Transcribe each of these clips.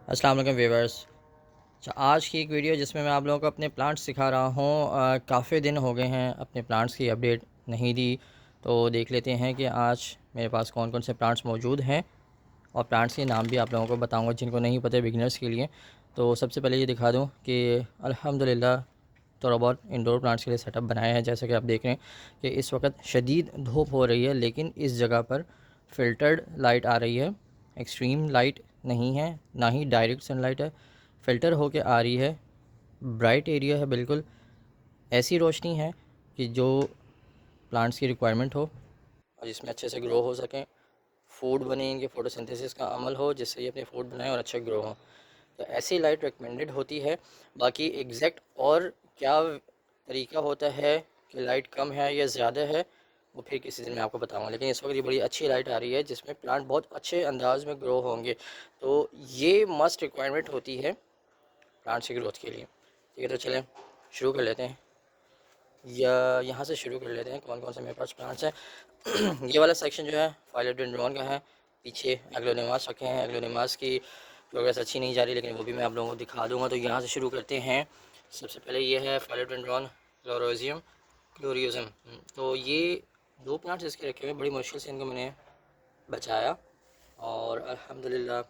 अस्सलाम वालेकुम व्यूअर्स। अच्छा, आज की एक वीडियो जिसमें मैं आप लोगों को अपने प्लांट्स सिखा रहा हूँ। काफ़ी दिन हो गए हैं अपने प्लांट्स की अपडेट नहीं दी, तो देख लेते हैं कि आज मेरे पास कौन कौन से प्लांट्स मौजूद हैं और प्लांट्स के नाम भी आप लोगों को बताऊंगा जिनको नहीं पता बिगिनर्स के लिए। तो सबसे पहले ये दिखा दूँ कि अल्हम्दुलिल्लाह थोड़ा बहुत इंडोर प्लांट्स के लिए सेटअप बनाया है। जैसे कि आप देख रहे हैं कि इस वक्त शदीद धूप हो रही है, लेकिन इस जगह पर फ़िल्टर्ड लाइट आ रही है। एक्सट्रीम लाइट नहीं है, ना ही डायरेक्ट सनलाइट है, फ़िल्टर होके आ रही है। ब्राइट एरिया है, बिल्कुल ऐसी रोशनी है कि जो प्लांट्स की रिक्वायरमेंट हो और जिसमें अच्छे से ग्रो हो सकें, फूड बने, इनके फोटोसिंथेसिस का अमल हो जिससे ये अपने फूड बनाएं और अच्छे ग्रो हों। तो ऐसी लाइट रिकमेंडेड होती है। बाकी एग्जैक्ट और क्या तरीका होता है कि लाइट कम है या ज़्यादा है, वो फिर किसी दिन मैं आपको बताऊंगा। लेकिन इस वक्त ये बड़ी अच्छी लाइट आ रही है जिसमें प्लांट बहुत अच्छे अंदाज में ग्रो होंगे। तो ये मस्ट रिक्वायरमेंट होती है प्लांट्स की ग्रोथ के लिए। ठीक है, तो चलें शुरू कर लेते हैं, या यहाँ से शुरू कर लेते हैं कौन कौन से मेरे पास प्लांट्स हैं। ये वाला सेक्शन जो है फाइलोडेंड्रॉन का है। पीछे एग्लोनिमास रखे हैं। एग्लोनिमास की प्रोग्रेस अच्छी नहीं जा रही, लेकिन वो भी मैं आप लोगों को दिखा दूंगा। तो यहाँ से शुरू करते हैं। सबसे पहले ये है फाइलोडेंड्रॉन ग्लोरियम। तो ये दो प्लांट्स इसके रखे हुए, बड़ी मुश्किल से इनको मैंने बचाया और अल्हम्दुलिल्लाह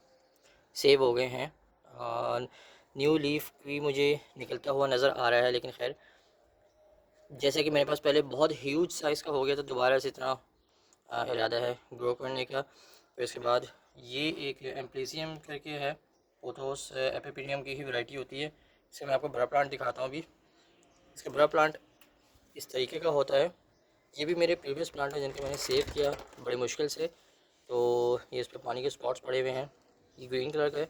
सेव हो गए हैं। और न्यू लीफ भी मुझे निकलता हुआ नज़र आ रहा है, लेकिन खैर जैसे कि मेरे पास पहले बहुत ह्यूज साइज़ का हो गया, तो दोबारा से इतना इरादा है ग्रो करने का। फिर इसके बाद ये एक एम्प्लीसियम करके है, पोथोस एपिपीडियम की ही वैरायटी होती है। इसे मैं आपको बड़ा प्लांट दिखाता हूँ अभी। इसका बड़ा प्लांट इस तरीके का होता है। ये भी मेरे प्रीवियस प्लांट है जिनके मैंने सेव किया बड़ी मुश्किल से। तो ये इस पर पानी के स्पॉट्स पड़े हुए हैं। ये ग्रीन कलर का है,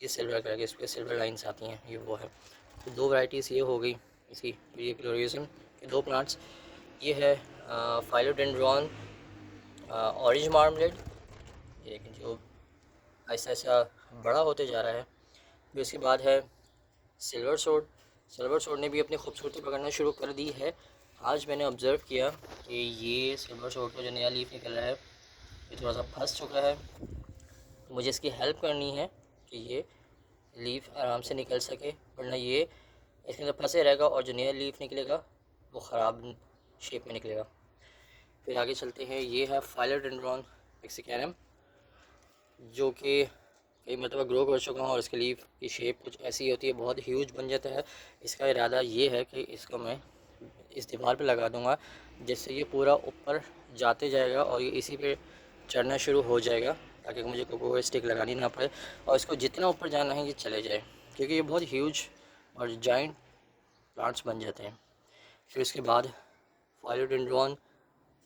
ये सिल्वर कलर का, इस पर सिल्वर लाइन्स आती हैं, ये वो है। तो दो वैरायटीज़ ये हो गई इसकी। ये ग्लोरियम के दो प्लांट्स। ये है फाइलोडेंड्रॉन ऑरेंज मार्मलेड, लेकिन जो ऐसा ऐसा बड़ा होते जा रहा है। फिर इसके बाद है सिल्वर सोड। सिल्वर सोड ने भी अपनी खूबसूरती पकड़ना शुरू कर दी है। आज मैंने ऑब्ज़र्व किया कि ये सिल्वर सोड का जो नया लीफ निकल रहा है, ये थोड़ा सा फंस चुका है। तो मुझे इसकी हेल्प करनी है कि ये लीफ आराम से निकल सके, वरना ये इसके अंदर फंसे रहेगा और जो नया लीफ निकलेगा वो ख़राब शेप में निकलेगा। फिर आगे चलते हैं। ये है फाइलोडेंड्रॉन मैक्सिकैनम, जो कि कई मरतबा ग्रो कर चुका हूँ और इसके लीफ की शेप कुछ ऐसी होती है, बहुत ह्यूज बन जाता है। इसका इरादा ये है कि इसको मैं इस दीवार पे लगा दूँगा, जिससे ये पूरा ऊपर जाते जाएगा और ये इसी पे चढ़ना शुरू हो जाएगा, ताकि मुझे कोई स्टिक लगानी ना पड़े और इसको जितना ऊपर जाना है ये चले जाए, क्योंकि ये बहुत ह्यूज और जाइंट प्लांट्स बन जाते हैं। फिर इसके बाद फाइलोडेंड्रॉन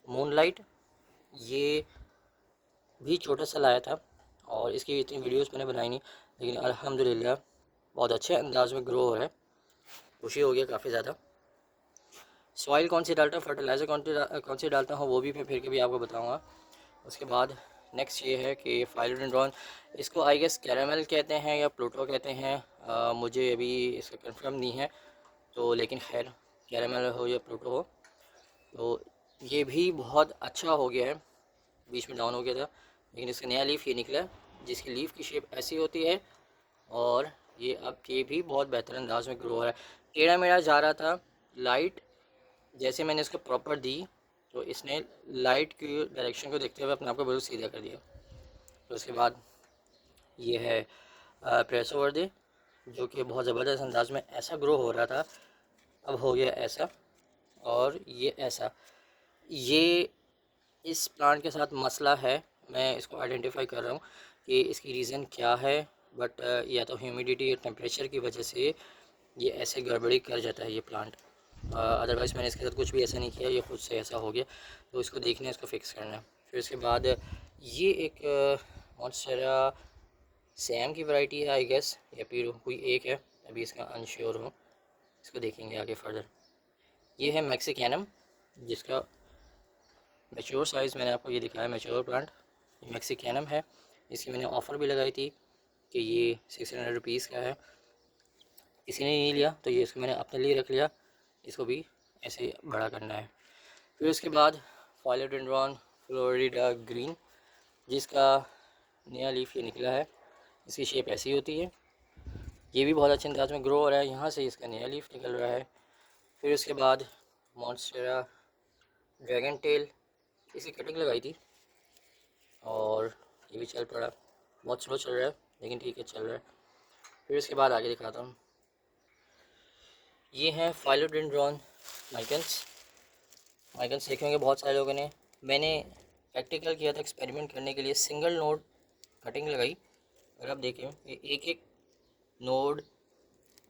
मूनलाइट, ये भी छोटा सा लाया था और इसकी इतनी वीडियोस मैंने बनाई नहीं, लेकिन अल्हम्दुलिल्लाह बहुत अच्छे अंदाज में ग्रो हो रहा है। खुशी हो गया काफ़ी ज़्यादा। सॉइल कौन सी डालता हूँ, फर्टिलाइज़र कौन सी डालता हूँ, वो भी मैं फिर कभी आपको बताऊँगा। उसके बाद नेक्स्ट ये है कि फाइलोडेंड्रॉन, इसको आई गेस कैरामल कहते हैं या प्लूटो कहते हैं। मुझे अभी इसका कंफर्म नहीं है, तो लेकिन खैर कैरामल हो या प्लूटो हो, तो ये भी बहुत अच्छा हो गया है। बीच में डाउन हो गया था, लेकिन इसका नया लीफ ये निकला जिसकी लीफ की शेप ऐसी होती है और ये अब ये भी बहुत बेहतर अंदाज में ग्रो हो रहा है। टेढ़ा मेढ़ा जा रहा था, लाइट जैसे मैंने इसको प्रॉपर दी तो इसने लाइट की डायरेक्शन को देखते हुए अपने आप को बिल्कुल सीधा कर दिया। तो उसके बाद ये है प्रेसो वर्दे, जो कि बहुत ज़बरदस्त अंदाज में ऐसा ग्रो हो रहा था, अब हो गया ऐसा और ये ऐसा। ये इस प्लांट के साथ मसला है, मैं इसको आइडेंटिफाई कर रहा हूँ कि इसकी रीज़न क्या है। बट या तो ह्यूमिडिटी या टेम्परेचर की वजह से ये ऐसे गड़बड़ी कर जाता है ये प्लांट। अदरवाइज़ मैंने इसके साथ कुछ भी ऐसा नहीं किया, ये खुद से ऐसा हो गया। तो इसको देखना है, इसको फिक्स करना है। फिर इसके बाद ये एक मॉन्स्टेरा सैम की वैरायटी है आई गेस, या फिर कोई एक है, अभी इसका अनश्योर हूँ, इसको देखेंगे आगे फर्दर। ये है मैक्सिकैनम, जिसका मैच्योर साइज़ मैंने आपको ये दिखाया, मैच्योर प्लांट ये मैक्सिकैनम है। इसकी मैंने ऑफ़र भी लगाई थी कि ये 600 रुपीज़ का है, किसी ने नहीं लिया तो ये इसको मैंने अपने लिए रख लिया। इसको भी ऐसे बड़ा करना है। फिर उसके बाद फाइलोडेंड्रॉन फ्लोरिडा ग्रीन, जिसका नया लीफ ये निकला है। इसकी शेप ऐसी होती है। ये भी बहुत अच्छे अंदाज में ग्रो हो रहा है, यहाँ से इसका नया लीफ निकल रहा है। फिर उसके बाद मॉन्स्टेरा ड्रैगन टेल, इसकी कटिंग लगाई थी और ये भी चल पड़ा, बहुत स्लो चल रहा है लेकिन ठीक है चल रहा है। फिर उसके बाद आगे दिखाता हूँ, ये हैं फाइलोडेंड्रॉन माइकन्स। माइकन्स देखे होंगे बहुत सारे लोगों ने। मैंने प्रैक्टिकल किया था एक्सपेरिमेंट करने के लिए, सिंगल नोड कटिंग लगाई। अगर आप देखें ये एक एक नोड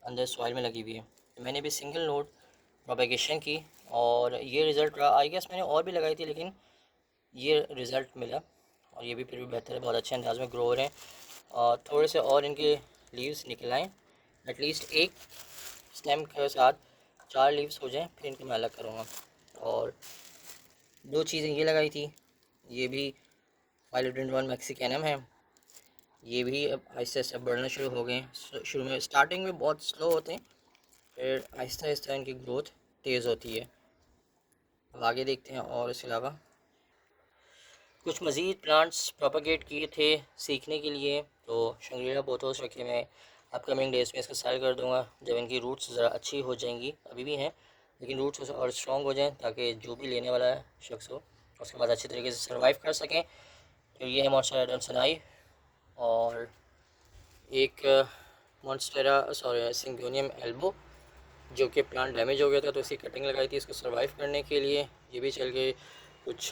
अंदर सॉइल में लगी हुई है, तो मैंने भी सिंगल नोड प्रोपेगेशन की और ये रिज़ल्ट रहा। आई गेस मैंने और भी लगाई थी लेकिन ये रिज़ल्ट मिला और ये भी फिर भी बेहतर है, बहुत अच्छे अंदाज में ग्रो हो रहे हैं। और थोड़े से और इनके लीव्स निकल आएँ, एटलीस्ट एक स्टेम के साथ 4 लीव्स हो जाएं, फिर इनको मैं अलग करूँगा। और 2 चीज़ें ये लगाई थी, ये भी फाइलोडेंड्रॉन मैक्सिकैनम है, ये भी अब आहिस्ता आहिस्ता बढ़ना शुरू हो गए हैं। शुरू में स्टार्टिंग में बहुत स्लो होते हैं, फिर आहिस्ता आहिस्ता इनकी ग्रोथ तेज़ होती है। अब आगे देखते हैं। और इसके अलावा कुछ मज़ीद प्लांट्स प्रोपागेट किए थे सीखने के लिए, तो शंग्रीला पोथोस रखे मैं अपकमिंग डेज़ में इसका सेल कर दूंगा जब इनकी रूट्स ज़रा अच्छी हो जाएंगी। अभी भी हैं लेकिन रूट्स और स्ट्रॉन्ग हो जाएं ताकि जो भी लेने वाला है शख्स हो उसके बाद अच्छी तरीके से सर्वाइव कर सकें। फिर ये है मॉन्स्टेरा एडम्सनाई और एक सिंगोनियम एल्बो, जो कि प्लांट डैमेज हो गया था तो इसकी कटिंग लगाई थी इसको सर्वाइव करने के लिए। ये भी चल के कुछ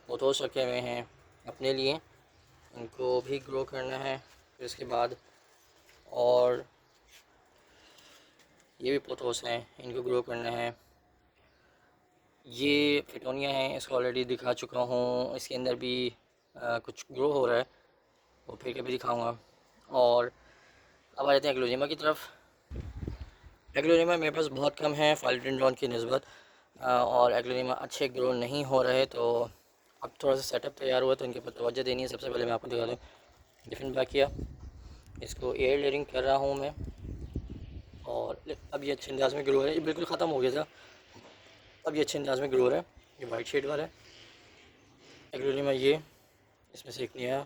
पोथोस रखे हुए हैं अपने लिए, इनको भी ग्रो करना है। फिर उसके बाद और ये भी पोथोस हैं, इनको ग्रो करना है। ये फिटोनिया है, इसको ऑलरेडी दिखा चुका हूँ, इसके अंदर भी कुछ ग्रो हो रहा है, वो फिर कभी दिखाऊंगा। और अब आ जाते हैं एग्लोजिमा की तरफ। एग्लोजिमा मेरे पास बहुत कम है फाइलोडेंड्रॉन की निस्बत, और एग्लोजिमा अच्छे ग्रो नहीं हो रहे, तो अब थोड़ा सा सेटअप तैयार हुआ तो इनके ऊपर तवज्जो देनी है। सबसे पहले मैं आपको दिखा दूँ डिफरेंट बैकिया, इसको एयर लेयरिंग कर रहा हूँ मैं और अब ये अच्छे अंदाज में ग्रो है। ये बिल्कुल ख़त्म हो गया था, अब ये अच्छे अंदाज में ग्रो हो रहा है। ये वाइट शेड वाला है एग्लोजिमा, ये इसमें से एक नया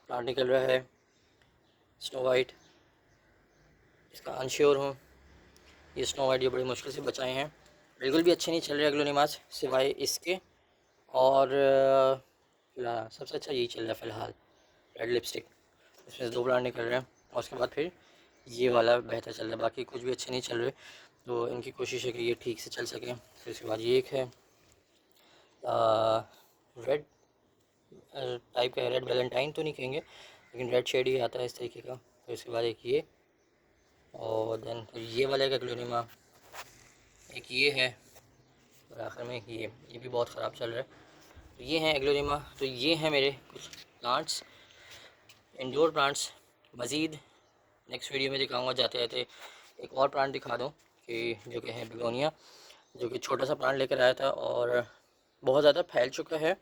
प्लांट निकल रहा है स्नो वाइट। इसका अनश्योर हूँ, ये स्नो वाइट ये बड़ी मुश्किल से बचाए हैं, बिल्कुल भी अच्छे नहीं चल रहे एग्लोनिमास सिवाय इसके। और फिलहाल सबसे अच्छा यही चल रहा है फ़िलहाल, रेड लिपस्टिक, इसमें से 2 प्लांट निकल रहे हैं और उसके बाद फिर ये वाला बेहतर चल रहा है, बाकी कुछ भी अच्छे नहीं चल रहे, तो इनकी कोशिश है कि ये ठीक से चल सकें। फिर उसके बाद ये एक है रेड टाइप का है, रेड वैलेंटाइन तो नहीं कहेंगे लेकिन रेड शेड ही आता है इस तरीके का। फिर उसके बाद एक ये, और देन फिर ये वाला का एग्लोनिमा, एक ये है और आखिर में ये भी बहुत ख़राब चल रहा है। तो ये हैं एग्लोनिमा, तो ये हैं मेरे कुछ प्लांट्स, इंडोर प्लांट्स। मज़ीद नेक्स्ट वीडियो में दिखाऊंगा, जाते जाते एक और प्लांट दिखा दूँ कि जो कि है बिगोनिया, जो कि छोटा सा प्लांट लेकर आया था और बहुत ज़्यादा फैल चुका है।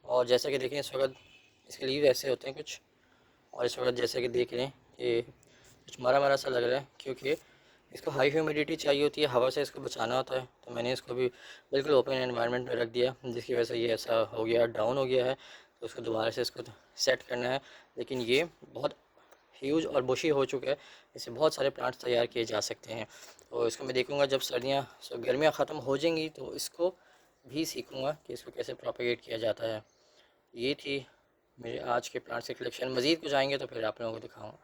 और जैसा कि देखें इस वक्त इसके लीव ऐसे होते हैं कुछ, और इस वक्त जैसे कि देख लें कि कुछ मरा मरा सा लग रहा है, क्योंकि इसको हाई ह्यूमिडिटी चाहिए होती है, हवा से इसको बचाना होता है। तो मैंने इसको भी बिल्कुल ओपन एनवायरनमेंट में रख दिया, जिसकी वजह से ये ऐसा हो गया, डाउन हो गया है। तो उसको दोबारा से इसको सेट करना है, लेकिन ये बहुत ह्यूज और बुशी हो चुका है, इससे बहुत सारे प्लांट्स तैयार किए जा सकते हैं। तो इसको मैं देखूँगा जब गर्मियाँ ख़त्म हो जाएंगी तो इसको भी सीखूँगा कि इसको कैसे प्रोपेगेट किया जाता है। ये थी मेरे आज के प्लांट्स की कलेक्शन, मज़ीद कुछ आएंगे तो फिर आप लोगों को दिखाऊँगा।